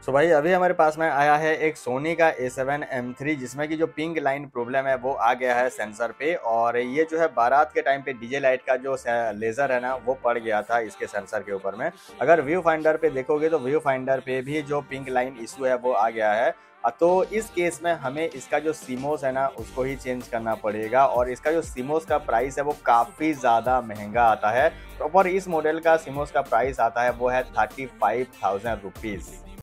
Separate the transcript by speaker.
Speaker 1: सो भाई अभी हमारे पास में आया है एक सोनी का A7M3 जिसमें कि जो पिंक लाइन प्रॉब्लम है वो आ गया है सेंसर पे। और ये जो है बारात के टाइम पे डीजे लाइट का जो लेजर है ना वो पड़ गया था इसके सेंसर के ऊपर में। अगर व्यू फाइंडर पे देखोगे तो व्यू फाइंडर पे भी जो पिंक लाइन इशू है वो आ गया है। तो इस केस में हमें इसका जो सीमोस है ना उसको ही चेंज करना पड़ेगा, और इसका जो सीमोस का प्राइस है वो काफ़ी ज़्यादा महंगा आता है। प्रॉपर इस मॉडल का सीमोस का प्राइस आता है वो है 35,000 रुपीज़।